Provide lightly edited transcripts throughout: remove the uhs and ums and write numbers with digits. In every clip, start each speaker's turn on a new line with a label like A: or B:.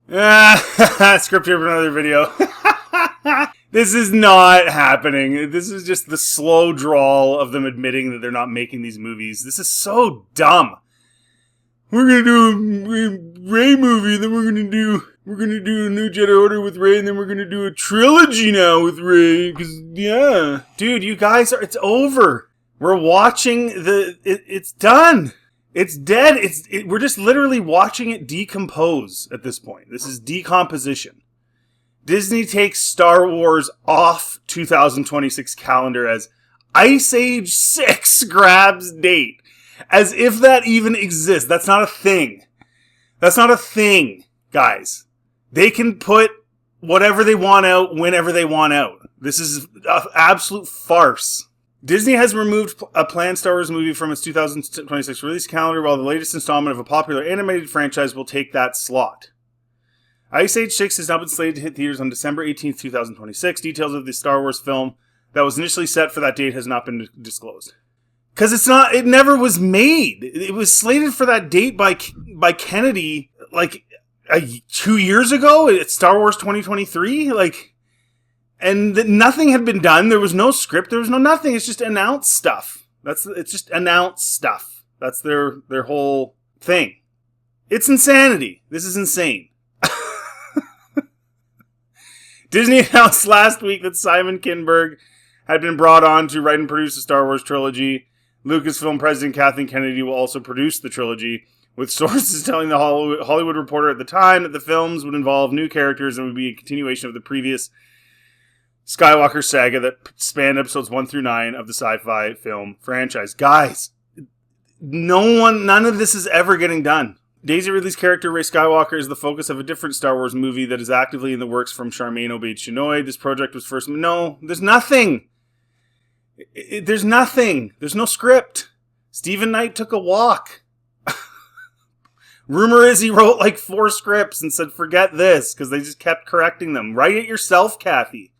A: Script here for another video. This is not happening. This is just the slow drawl of them admitting that they're not making these movies. This is so dumb. We're gonna do a Rey movie, then we're gonna do a New Jedi Order with Rey, and then we're gonna do a trilogy now with Rey. Yeah, dude, you guys it's over. We're watching it's done. It's dead. We're just literally watching it decompose at this point. This is decomposition. Disney takes Star Wars off 2026 calendar as Ice Age 6 grabs date. As if that even exists. That's not a thing. That's not a thing, guys. They can put whatever they want out whenever they want out. This is an absolute farce. Disney has removed a planned Star Wars movie from its 2026 release calendar, while the latest installment of a popular animated franchise will take that slot. Ice Age 6 has now been slated to hit theaters on December 18th, 2026. Details of the Star Wars film that was initially set for that date has not been disclosed. Because it never was made. It was slated for that date by Kennedy, 2 years ago at Star Wars 2023. And nothing had been done. There was no script. There was no nothing. It's just announced stuff. It's just announced stuff. That's their whole thing. It's insanity. This is insane. Disney announced last week that Simon Kinberg had been brought on to write and produce the Star Wars trilogy. Lucasfilm president Kathleen Kennedy will also produce the trilogy, with sources telling the Hollywood Reporter at the time that the films would involve new characters and would be a continuation of the previous Skywalker saga that spanned episodes 1 through 9 of the sci-fi film franchise. Guys, none of this is ever getting done. Daisy Ridley's character, Rey Skywalker, is the focus of a different Star Wars movie that is actively in the works from Charmaine Obaid-Chinoy. This project was first... No, there's nothing. There's nothing. There's no script. Stephen Knight took a walk. Rumor is he wrote 4 scripts and said, forget this, because they just kept correcting them. Write it yourself, Kathy.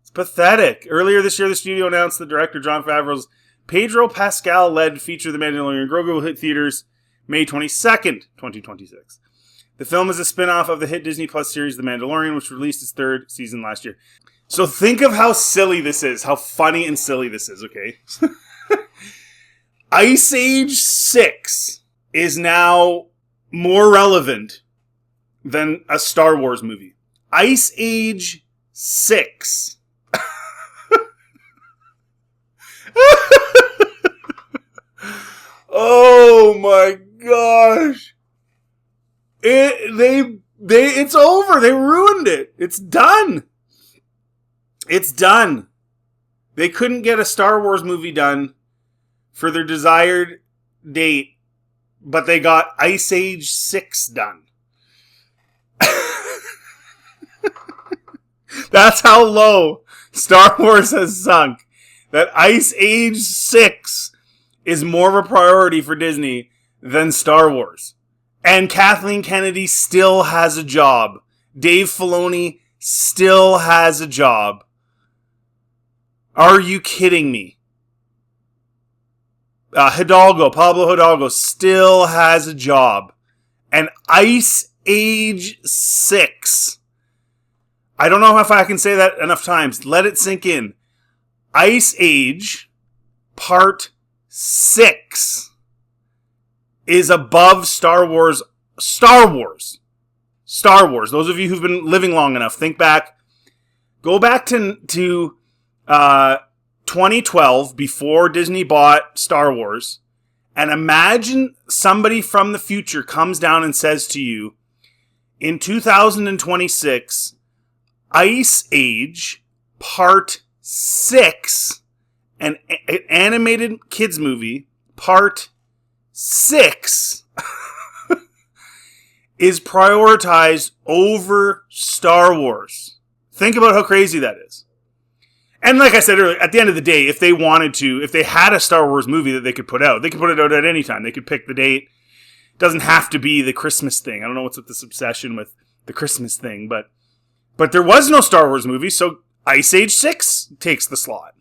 A: It's pathetic. Earlier this year, the studio announced that director Jon Favreau's Pedro Pascal-led feature The Mandalorian Grogu will hit theaters May 22nd, 2026. The film is a spin-off of the hit Disney Plus series The Mandalorian, which released its 3rd season last year. So think of how silly this is, how funny and silly this is, okay? Ice Age 6 is now more relevant than a Star Wars movie. Ice Age 6. Oh my gosh. It's over. They ruined it. It's done. It's done. They couldn't get a Star Wars movie done for their desired date, but they got Ice Age 6 done. That's how low Star Wars has sunk. That Ice Age 6 is more of a priority for Disney than Star Wars. And Kathleen Kennedy still has a job. Dave Filoni still has a job. Are you kidding me? Pablo Hidalgo still has a job. And Ice Age 6. I don't know if I can say that enough times. Let it sink in. Ice Age Part 6 is above Star Wars. Star Wars. Those of you who've been living long enough, think back. Go back to 2012, before Disney bought Star Wars, and imagine somebody from the future comes down and says to you, in 2026, Ice Age Part 6, an animated kids movie, Part 6, is prioritized over Star Wars. Think about how crazy that is. And like I said earlier, at the end of the day, if they wanted to, if they had a Star Wars movie that they could put out, they could put it out at any time. They could pick the date. It doesn't have to be the Christmas thing. I don't know what's with this obsession with the Christmas thing, but there was no Star Wars movie, so Ice Age 6 takes the slot.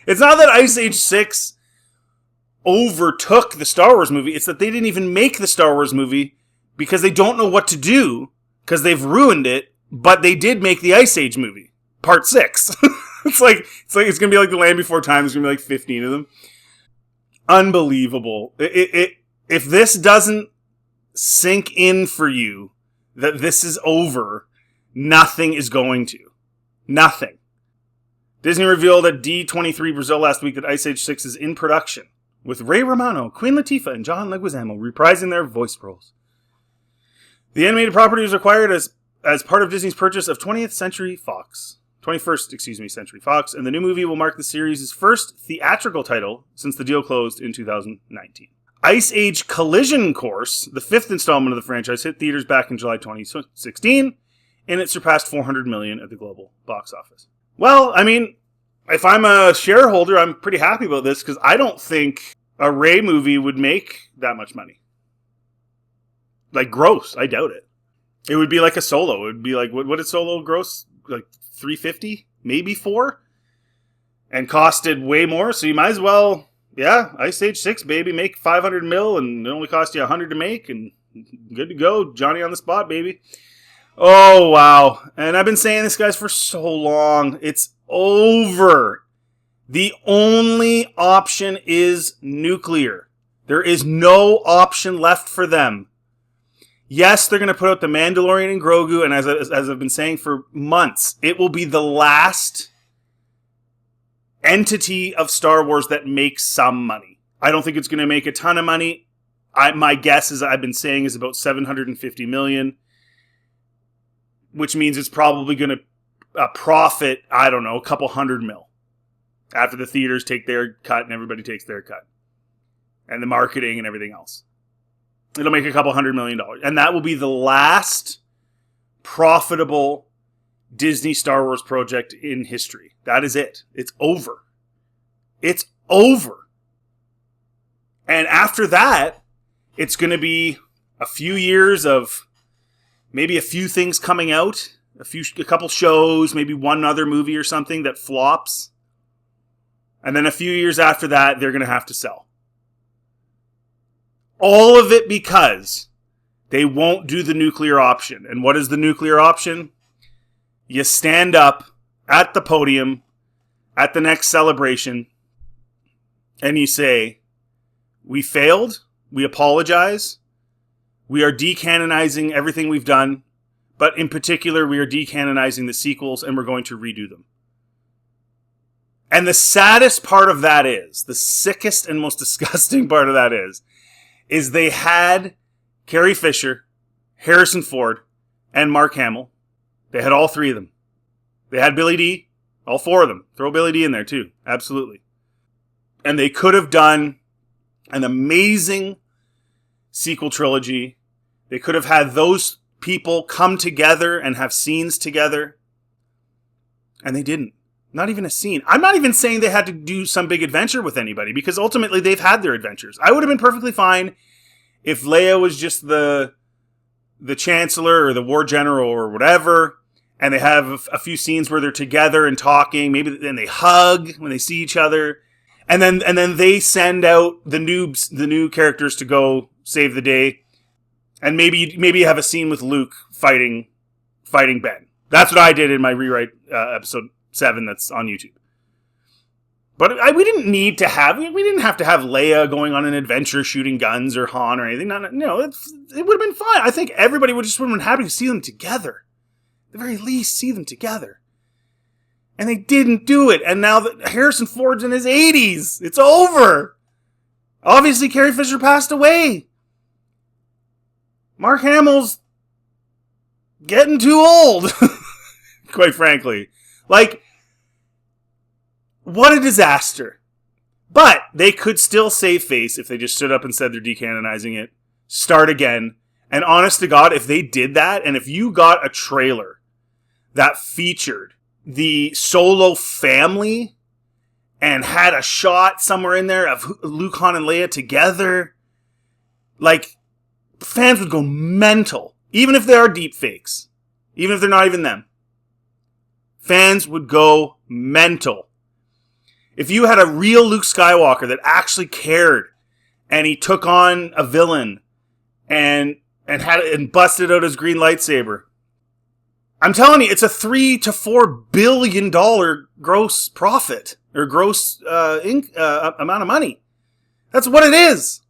A: It's not that Ice Age 6 overtook the Star Wars movie. It's that they didn't even make the Star Wars movie because they don't know what to do because they've ruined it, but they did make the Ice Age movie, Part 6. It's going to be like The Land Before Time. There's going to be like 15 of them. Unbelievable. If this doesn't sink in for you that this is over, nothing is going to. Nothing. Disney revealed at D23 Brazil last week that Ice Age 6 is in production, with Ray Romano, Queen Latifah, and John Leguizamo reprising their voice roles. The animated property was acquired as part of Disney's purchase of 21st Century Fox, and the new movie will mark the series' first theatrical title since the deal closed in 2019. Ice Age Collision Course, the fifth installment of the franchise, hit theaters back in July 2016, and it surpassed $400 million at the global box office. Well, I mean, if I'm a shareholder, I'm pretty happy about this, because I don't think a Ray movie would make that much money. Like, gross. I doubt it. It would be like a Solo. It would be like, what did Solo gross? Like, 350? Maybe 4? And costed way more, so you might as well... Yeah, Ice Age 6, baby. Make $500 mil, and it only cost you $100 to make, and good to go. Johnny on the spot, baby. Oh, wow. And I've been saying this, guys, for so long. It's over. The only option is nuclear. There is no option left for them. Yes, they're going to put out The Mandalorian and Grogu, and as I've been saying for months, it will be the last entity of Star Wars that makes some money. I don't think it's going to make a ton of money. My guess, as I've been saying, is about $750 million, which means it's probably going to profit, I don't know, a couple $100 million after the theaters take their cut and everybody takes their cut, and the marketing and everything else. It'll make a couple $100 million, and that will be the last profitable Disney Star Wars project in history. That is it. It's over. It's over. And after that, it's going to be a few years of maybe a few things coming out, a couple shows, maybe one other movie or something that flops. And then a few years after that, they're going to have to sell. All of it because they won't do the nuclear option. And what is the nuclear option? You stand up at the podium at the next celebration and you say, we failed, we apologize, we are decanonizing everything we've done, but in particular, we are decanonizing the sequels and we're going to redo them. And the saddest part of that is, the sickest and most disgusting part of that is they had Carrie Fisher, Harrison Ford, and Mark Hamill. They had all three of them. They had Billy D, all four of them. Throw Billy D in there too, absolutely. And they could have done an amazing sequel trilogy. They could have had those people come together and have scenes together. And they didn't. Not even a scene. I'm not even saying they had to do some big adventure with anybody, because ultimately they've had their adventures. I would have been perfectly fine if Leia was just the Chancellor or the War General or whatever, and they have a few scenes where they're together and talking. Maybe then they hug when they see each other, and then they send out the new characters to go save the day, and maybe you have a scene with Luke fighting Ben. That's what I did in my rewrite episode 7 that's on YouTube. But we didn't have to have Leia going on an adventure shooting guns or Han or anything. No, it would have been fine. I think everybody would have been happy to see them together. At the very least, see them together. And they didn't do it. And now that Harrison Ford's in his 80s, it's over. Obviously, Carrie Fisher passed away. Mark Hamill's getting too old, quite frankly. Like, what a disaster. But they could still save face if they just stood up and said they're decanonizing it, start again. And honest to God, if they did that, and if you got a trailer that featured the Solo family and had a shot somewhere in there of Luke, Han, and Leia together, like, fans would go mental. Even if they are deep fakes. Even if they're not even them. Fans would go mental. If you had a real Luke Skywalker that actually cared, and he took on a villain, and and busted out his green lightsaber. I'm telling you, it's a $3 to $4 billion gross profit or gross amount of money. That's what it is.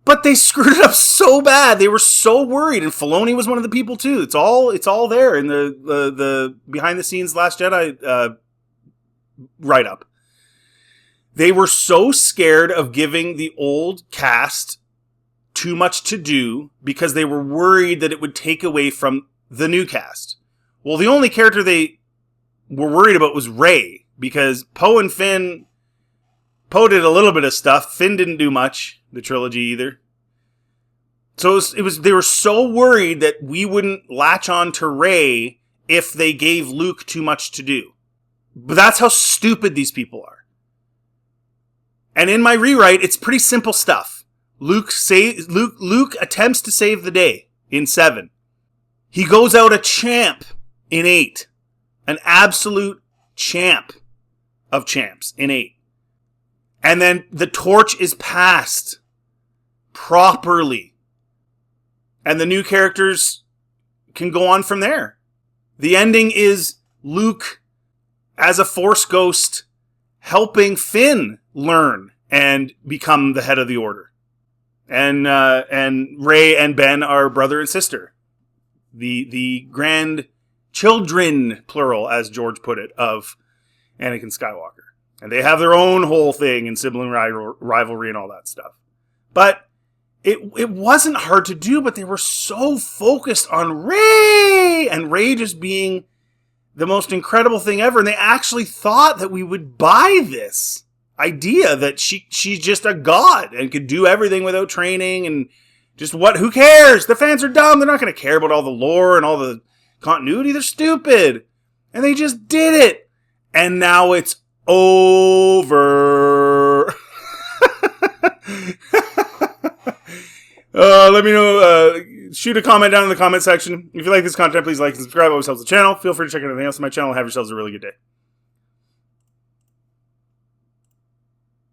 A: But they screwed it up so bad. They were so worried, and Filoni was one of the people too. It's all there in the behind the scenes Last Jedi write up. They were so scared of giving the old cast too much to do because they were worried that it would take away from the new cast. Well, the only character they were worried about was Rey, because Poe and Finn... Poe did a little bit of stuff. Finn didn't do much, the trilogy either. So they were so worried that we wouldn't latch on to Rey if they gave Luke too much to do. But that's how stupid these people are. And in my rewrite, it's pretty simple stuff. Luke attempts to save the day in 7. He goes out a champ in 8. An absolute champ of champs in 8. And then the torch is passed properly. And the new characters can go on from there. The ending is Luke as a Force ghost helping Finn learn and become the head of the Order. And Rey and Ben are brother and sister. The grandchildren, plural, as George put it, of Anakin Skywalker. And they have their own whole thing in sibling rivalry and all that stuff. But it wasn't hard to do, but they were so focused on Rey! And Rey just being the most incredible thing ever. And they actually thought that we would buy this idea that she's just a god and could do everything without training and just who cares? The fans are dumb. They're not going to care about all the lore and all the continuity. They're stupid. And they just did it. And now it's over. Let me know. Shoot a comment down in the comment section. If you like this content, please like and subscribe. Always helps the channel. Feel free to check out anything else on my channel. Have yourselves a really good day.